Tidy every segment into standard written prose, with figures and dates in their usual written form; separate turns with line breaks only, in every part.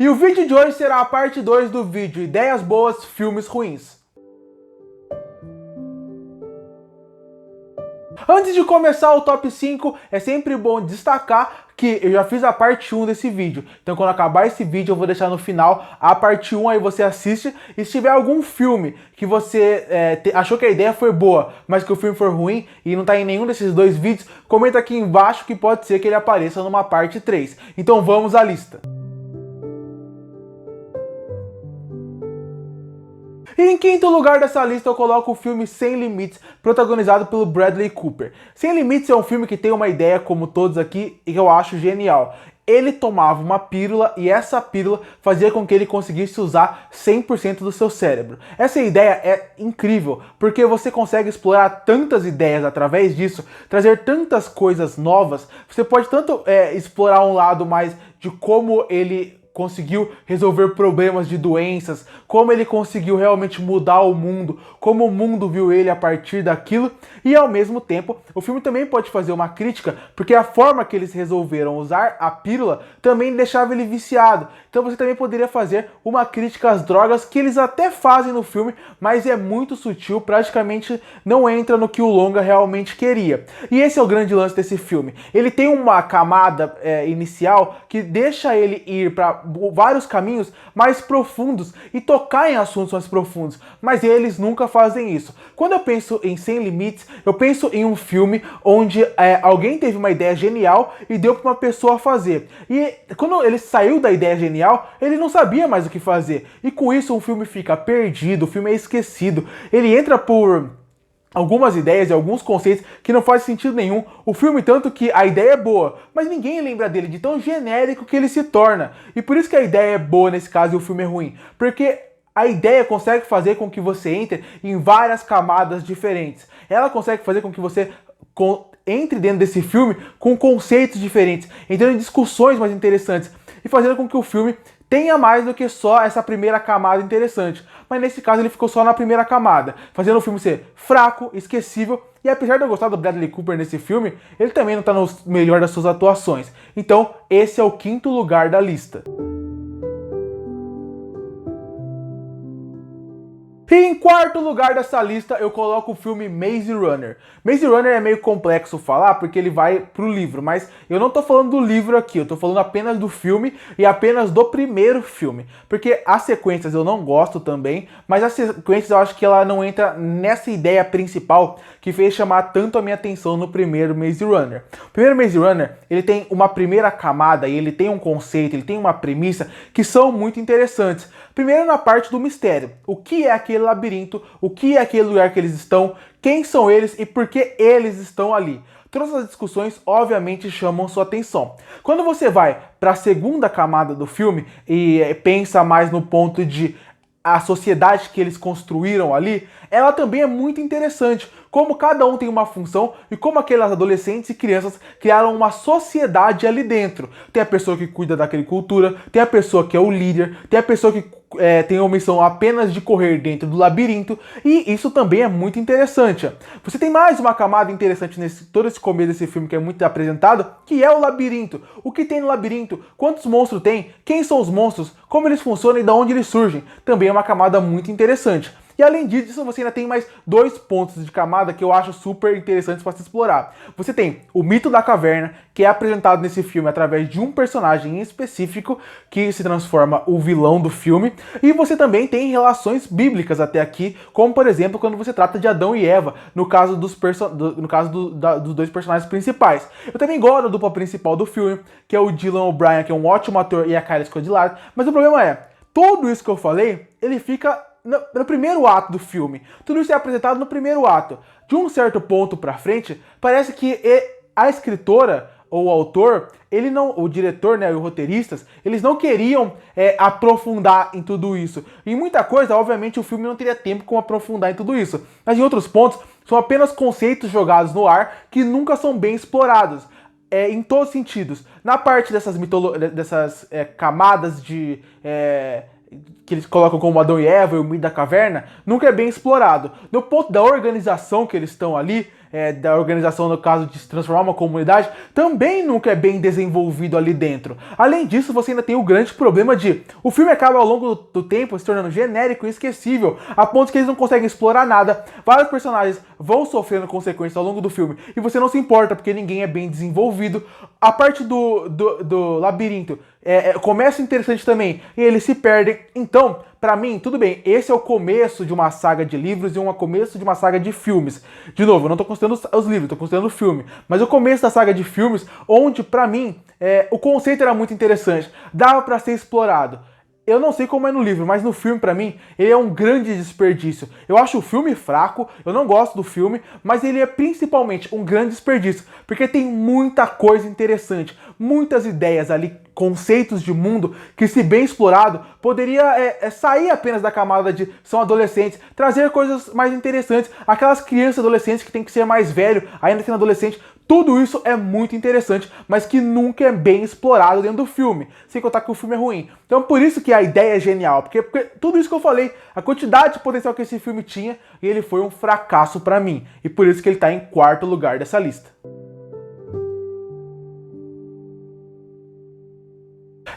E o vídeo de hoje será a parte 2 do vídeo Ideias Boas, Filmes Ruins. Antes de começar o top 5, é sempre bom destacar que eu já fiz a parte 1 desse vídeo. Então quando acabar esse vídeo eu vou deixar no final a parte 1, aí você assiste. E se tiver algum filme que você achou que a ideia foi boa, mas que o filme foi ruim e não tá em nenhum desses dois vídeos, comenta aqui embaixo que pode ser que ele apareça numa parte 3. Então vamos à lista. E em quinto lugar dessa lista eu coloco o filme Sem Limites, protagonizado pelo Bradley Cooper. Sem Limites é um filme que tem uma ideia, como todos aqui, e que eu acho genial. Ele tomava uma pílula e essa pílula fazia com que ele conseguisse usar 100% do seu cérebro. Essa ideia é incrível, porque você consegue explorar tantas ideias através disso, trazer tantas coisas novas. Você pode tanto explorar um lado mais de como ele conseguiu resolver problemas de doenças, como ele conseguiu realmente mudar o mundo, como o mundo viu ele a partir daquilo, e ao mesmo tempo o filme também pode fazer uma crítica, porque a forma que eles resolveram usar a pílula também deixava ele viciado. Então você também poderia fazer uma crítica às drogas, que eles até fazem no filme, mas é muito sutil, praticamente não entra no que o longa realmente queria. E esse é o grande lance desse filme. Ele tem uma camada inicial que deixa ele ir para vários caminhos mais profundos e tocar em assuntos mais profundos, mas eles nunca fazem isso. Quando eu penso em Sem Limites, eu penso em um filme onde alguém teve uma ideia genial e deu para uma pessoa fazer. E quando ele saiu da ideia genial, ele não sabia mais o que fazer. E com isso o filme fica perdido, o filme é esquecido. Ele entra por algumas ideias e alguns conceitos que não fazem sentido nenhum. O filme, tanto que a ideia é boa, mas ninguém lembra dele, de tão genérico que ele se torna. E por isso que a ideia é boa nesse caso e o filme é ruim. Porque a ideia consegue fazer com que você entre em várias camadas diferentes. Ela consegue fazer com que você entre dentro desse filme com conceitos diferentes, entrando em discussões mais interessantes e fazendo com que o filme tenha mais do que só essa primeira camada interessante. Mas nesse caso ele ficou só na primeira camada, fazendo o filme ser fraco, esquecível, e apesar de eu gostar do Bradley Cooper nesse filme, ele também não está no melhor das suas atuações. Então esse é o quinto lugar da lista. E em quarto lugar dessa lista eu coloco o filme Maze Runner. Maze Runner é meio complexo falar porque ele vai pro livro, mas eu não tô falando do livro aqui, eu tô falando apenas do filme e apenas do primeiro filme. Porque as sequências eu não gosto também, mas as sequências eu acho que ela não entra nessa ideia principal que fez chamar tanto a minha atenção no primeiro Maze Runner. O primeiro Maze Runner, ele tem uma primeira camada e ele tem um conceito, ele tem uma premissa que são muito interessantes. Primeiro na parte do mistério. O que é aquele labirinto? O que é aquele lugar que eles estão? Quem são eles e por que eles estão ali? Todas essas discussões obviamente chamam sua atenção. Quando você vai para a segunda camada do filme e pensa mais no ponto de a sociedade que eles construíram ali, ela também é muito interessante. Como cada um tem uma função e como aqueles adolescentes e crianças criaram uma sociedade ali dentro. Tem a pessoa que cuida da agricultura, tem a pessoa que é o líder, tem a pessoa que tem a missão apenas de correr dentro do labirinto, e isso também é muito interessante. Você tem mais uma camada interessante nesse todo esse começo desse filme que é muito apresentado, que é o labirinto. O que tem no labirinto? Quantos monstros tem? Quem são os monstros? Como eles funcionam e de onde eles surgem? Também é uma camada muito interessante. E além disso, você ainda tem mais dois pontos de camada que eu acho super interessantes para se explorar. Você tem o mito da caverna, que é apresentado nesse filme através de um personagem em específico, que se transforma o vilão do filme. E você também tem relações bíblicas até aqui, como por exemplo, quando você trata de Adão e Eva, no caso dos dois personagens principais. Eu também gosto da dupla principal do filme, que é o Dylan O'Brien, que é um ótimo ator, e a Kylie Scott. Mas o problema é, tudo isso que eu falei, ele fica no primeiro ato do filme. Tudo isso é apresentado no primeiro ato. De um certo ponto pra frente, parece que a escritora ou o autor, o diretor, né, e os roteiristas, eles não queriam aprofundar em tudo isso. Em muita coisa, obviamente, o filme não teria tempo como aprofundar em tudo isso. Mas em outros pontos, são apenas conceitos jogados no ar que nunca são bem explorados. Em todos os sentidos. Na parte dessas camadas de que eles colocam como Adão e Eva e o mito da caverna, nunca é bem explorado. No ponto da organização que eles estão ali, da organização, no caso de se transformar uma comunidade, também nunca é bem desenvolvido ali dentro. Além disso, você ainda tem o grande problema de o filme acaba ao longo do tempo se tornando genérico e esquecível, a ponto que eles não conseguem explorar nada. Vários personagens vão sofrendo consequências ao longo do filme e você não se importa porque ninguém é bem desenvolvido. A parte do labirinto começa interessante também e eles se perdem. Então, pra mim, tudo bem, esse é o começo de uma saga de livros e um começo de uma saga de filmes. De novo, eu não tô considerando os livros, tô considerando o filme. Mas o começo da saga de filmes, onde pra mim o conceito era muito interessante, dava pra ser explorado. Eu não sei como é no livro, mas no filme, pra mim, ele é um grande desperdício. Eu acho o filme fraco, eu não gosto do filme, mas ele é principalmente um grande desperdício, porque tem muita coisa interessante, muitas ideias ali, conceitos de mundo, que se bem explorado, poderia sair apenas da camada de são adolescentes, trazer coisas mais interessantes, aquelas crianças adolescentes que tem que ser mais velho, ainda sendo adolescente. Tudo isso é muito interessante, mas que nunca é bem explorado dentro do filme, sem contar que o filme é ruim. Então por isso que a ideia é genial, porque tudo isso que eu falei, a quantidade de potencial que esse filme tinha, e ele foi um fracasso pra mim. E por isso que ele tá em quarto lugar dessa lista.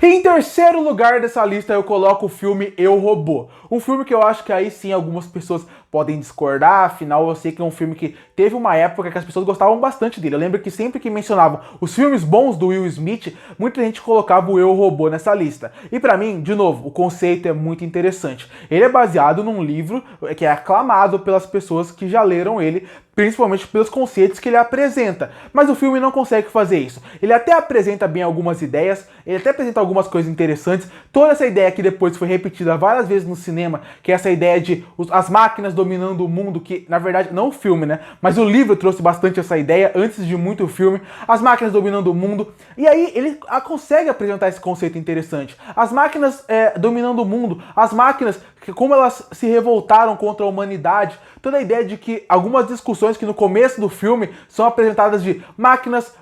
Em terceiro lugar dessa lista eu coloco o filme Eu, Robô. Um filme que eu acho que aí sim algumas pessoas podem discordar, afinal eu sei que é um filme que teve uma época que as pessoas gostavam bastante dele. Eu lembro que sempre que mencionavam os filmes bons do Will Smith, muita gente colocava o Eu, Robô nessa lista. E pra mim, de novo, o conceito é muito interessante. Ele é baseado num livro que é aclamado pelas pessoas que já leram ele, principalmente pelos conceitos que ele apresenta. Mas o filme não consegue fazer isso. Ele até apresenta bem algumas ideias, ele até apresenta algumas coisas interessantes. Toda essa ideia que depois foi repetida várias vezes no cinema, que é essa ideia de as máquinas dominando o mundo, que na verdade não o filme, né? Mas o livro trouxe bastante essa ideia antes de muito o filme. As máquinas dominando o mundo. E aí ele consegue apresentar esse conceito interessante. As máquinas dominando o mundo, as máquinas, como elas se revoltaram contra a humanidade, toda a ideia de que algumas discussões que no começo do filme são apresentadas de máquinas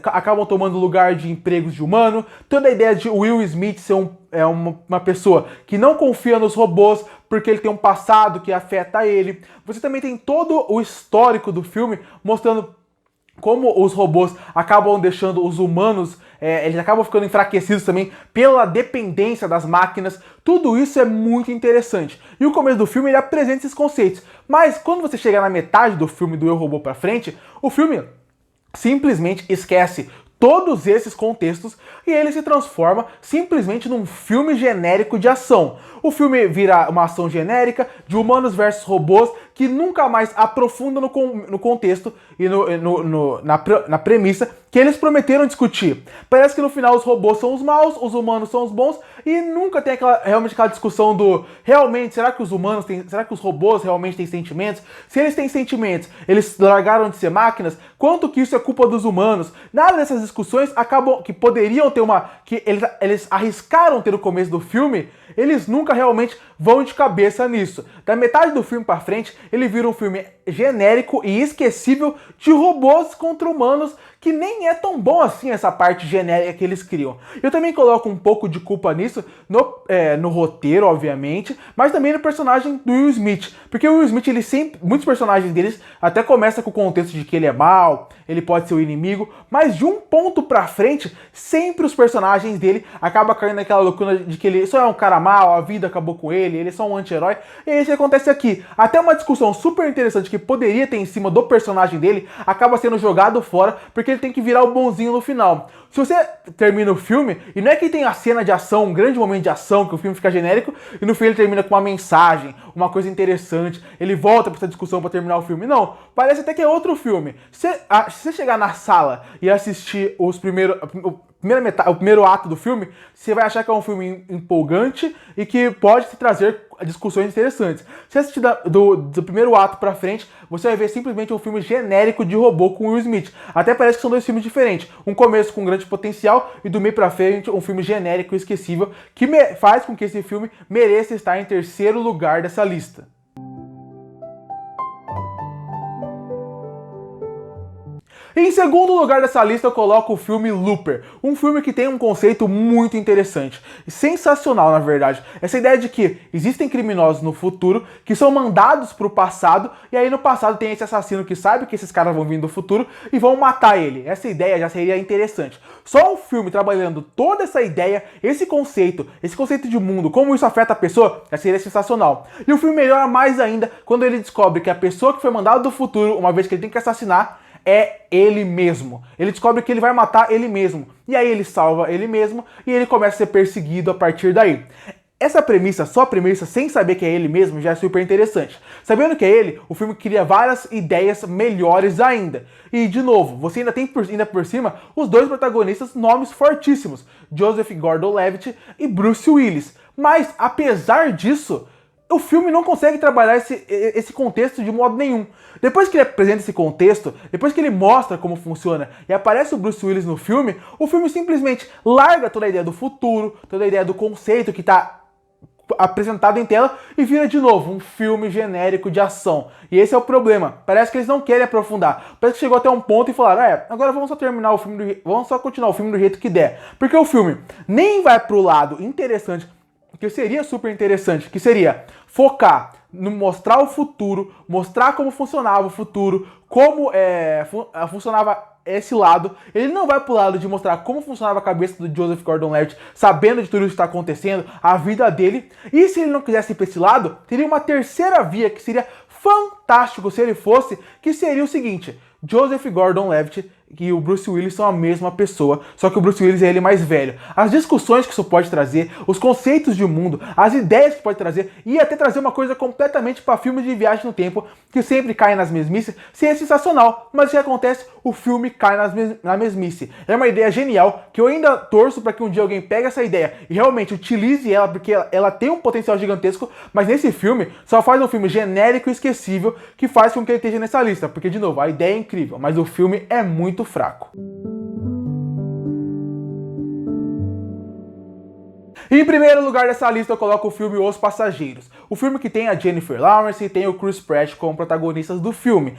acabam tomando lugar de empregos de humano, toda a ideia de Will Smith ser uma pessoa que não confia nos robôs porque ele tem um passado que afeta ele. Você também tem todo o histórico do filme mostrando como os robôs acabam deixando os humanos, eles acabam ficando enfraquecidos também pela dependência das máquinas. Tudo isso é muito interessante. E o começo do filme ele apresenta esses conceitos. Mas quando você chega na metade do filme do Eu, Robô pra frente, o filme simplesmente esquece todos esses contextos e ele se transforma simplesmente num filme genérico de ação. O filme vira uma ação genérica de humanos versus robôs que nunca mais aprofunda no contexto e na premissa que eles prometeram discutir. Parece que no final os robôs são os maus, os humanos são os bons e nunca tem realmente aquela discussão do realmente, será que os robôs realmente têm sentimentos? Se eles têm sentimentos, eles largaram de ser máquinas? Quanto que isso é culpa dos humanos? Nada dessas discussões acabam que poderiam ter que eles arriscaram ter no começo do filme, eles nunca realmente vão de cabeça nisso. Da metade do filme pra frente, ele vira um filme genérico e esquecível de robôs contra humanos, que nem é tão bom assim essa parte genérica que eles criam. Eu também coloco um pouco de culpa nisso no roteiro, obviamente, mas também no personagem do Will Smith, porque o Will Smith, muitos personagens deles até começam com o contexto de que ele é mau, ele pode ser o inimigo, mas de um ponto pra frente, sempre os personagens dele acabam caindo naquela loucura de que ele só é um cara mau, a vida acabou com ele é só um anti-herói, e é isso que acontece aqui. Até uma discussão super interessante que poderia ter em cima do personagem dele, acaba sendo jogado fora, porque ele tem que virar o bonzinho no final. Se você termina o filme, e não é que tem a cena de ação, um grande momento de ação, que o filme fica genérico, e no fim ele termina com uma mensagem, uma coisa interessante, ele volta pra essa discussão pra terminar o filme. Não, parece até que é outro filme. Se você chegar na sala e assistir o primeiro ato do filme, você vai achar que é um filme empolgante e que pode te trazer discussões interessantes. Se assistir do primeiro ato pra frente, você vai ver simplesmente um filme genérico de robô com Will Smith. Até parece que são dois filmes diferentes. Um começo com grande potencial e do meio pra frente um filme genérico e esquecível que faz com que esse filme mereça estar em terceiro lugar dessa lista. Em segundo lugar dessa lista eu coloco o filme Looper, um filme que tem um conceito muito interessante, sensacional na verdade. Essa ideia de que existem criminosos no futuro que são mandados para o passado, e aí no passado tem esse assassino que sabe que esses caras vão vir do futuro e vão matar ele. Essa ideia já seria interessante. Só um filme trabalhando toda essa ideia, esse conceito de mundo, como isso afeta a pessoa, já seria sensacional. E o filme melhora mais ainda quando ele descobre que a pessoa que foi mandada do futuro, uma vez que ele tem que assassinar, é ele mesmo. Ele descobre que ele vai matar ele mesmo. E aí ele salva ele mesmo e ele começa a ser perseguido a partir daí. Essa premissa, só a premissa, sem saber que é ele mesmo, já é super interessante. Sabendo que é ele, o filme cria várias ideias melhores ainda. E, de novo, você ainda tem ainda por cima os dois protagonistas, nomes fortíssimos, Joseph Gordon-Levitt e Bruce Willis. Mas, apesar disso, o filme não consegue trabalhar esse contexto de modo nenhum. Depois que ele apresenta esse contexto, depois que ele mostra como funciona e aparece o Bruce Willis no filme, o filme simplesmente larga toda a ideia do futuro, toda a ideia do conceito que está apresentado em tela e vira de novo um filme genérico de ação. E esse é o problema. Parece que eles não querem aprofundar. Parece que chegou até um ponto e falaram, agora vamos só terminar o filme, vamos só continuar o filme do jeito que der. Porque o filme nem vai pro lado interessante, que seria super interessante, que seria focar no mostrar o futuro, mostrar como funcionava o futuro, como funcionava esse lado. Ele não vai pro lado de mostrar como funcionava a cabeça do Joseph Gordon-Levitt, sabendo de tudo isso que está acontecendo, a vida dele. E se ele não quisesse ir para esse lado, teria uma terceira via que seria fantástico se ele fosse, que seria o seguinte: Joseph Gordon-Levitt e o Bruce Willis são a mesma pessoa, só que o Bruce Willis é ele mais velho. As discussões que isso pode trazer, os conceitos de mundo, as ideias que pode trazer, e até trazer uma coisa completamente para filmes de viagem no tempo, que sempre caem nas mesmices, seria sensacional. Mas o que acontece? O filme cai na mesmice. É uma ideia genial, que eu ainda torço para que um dia alguém pegue essa ideia e realmente utilize ela, porque ela tem um potencial gigantesco, mas nesse filme, só faz um filme genérico e esquecível, que faz com que ele esteja nessa lista, porque de novo, a ideia é incrível, mas o filme é muito fraco. E em primeiro lugar dessa lista eu coloco o filme Os Passageiros. O filme que tem a Jennifer Lawrence e tem o Chris Pratt como protagonistas do filme.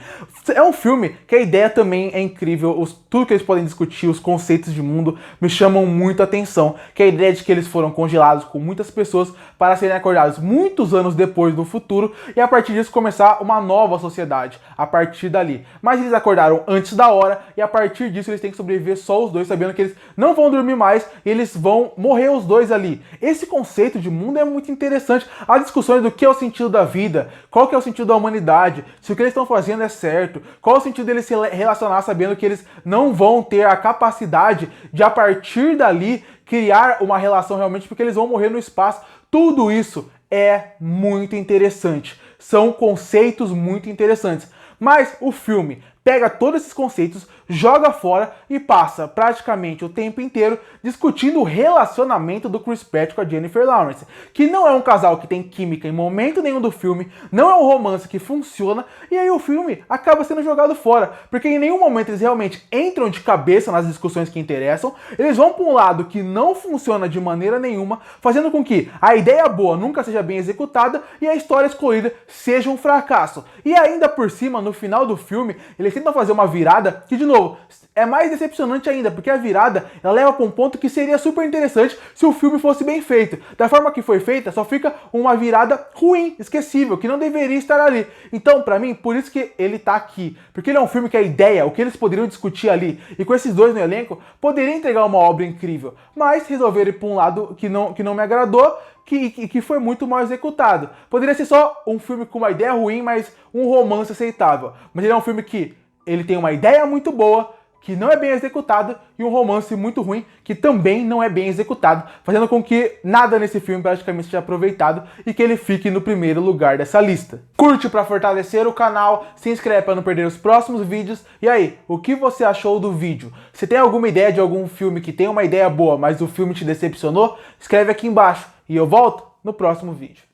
É um filme que a ideia também é incrível, tudo que eles podem discutir, os conceitos de mundo me chamam muito a atenção, que é a ideia de que eles foram congelados com muitas pessoas para serem acordados muitos anos depois no futuro e a partir disso começar uma nova sociedade, a partir dali. Mas eles acordaram antes da hora e a partir disso eles têm que sobreviver só os dois, sabendo que eles não vão dormir mais e eles vão morrer os dois ali. Esse conceito de mundo é muito interessante. As discussões do que é o sentido da vida, qual que é o sentido da humanidade, se o que eles estão fazendo é certo, qual é o sentido deles se relacionar sabendo que eles não vão ter a capacidade de a partir dali criar uma relação realmente porque eles vão morrer no espaço. Tudo isso é muito interessante. São conceitos muito interessantes. Mas o filme pega todos esses conceitos, joga fora e passa praticamente o tempo inteiro discutindo o relacionamento do Chris Pratt com a Jennifer Lawrence, que não é um casal que tem química em momento nenhum do filme, não é um romance que funciona, e aí o filme acaba sendo jogado fora, porque em nenhum momento eles realmente entram de cabeça nas discussões que interessam, eles vão para um lado que não funciona de maneira nenhuma, fazendo com que a ideia boa nunca seja bem executada e a história escolhida seja um fracasso. E ainda por cima, no final do filme, eles tentam fazer uma virada que, de novo, é mais decepcionante ainda, porque a virada ela leva para um ponto que seria super interessante se o filme fosse bem feito. Da forma que foi feita, só fica uma virada ruim, esquecível, que não deveria estar ali. Então, pra mim, por isso que ele tá aqui. Porque ele é um filme que a ideia, o que eles poderiam discutir ali, e com esses dois no elenco, poderia entregar uma obra incrível. Mas resolveram ir pra um lado que não me agradou, que foi muito mal executado. Poderia ser só um filme com uma ideia ruim, mas um romance aceitável. Mas ele é um filme que ele tem uma ideia muito boa, que não é bem executado, e um romance muito ruim, que também não é bem executado, fazendo com que nada nesse filme praticamente seja aproveitado e que ele fique no primeiro lugar dessa lista. Curte para fortalecer o canal, se inscreve para não perder os próximos vídeos. E aí, o que você achou do vídeo? Se tem alguma ideia de algum filme que tem uma ideia boa, mas o filme te decepcionou, escreve aqui embaixo e eu volto no próximo vídeo.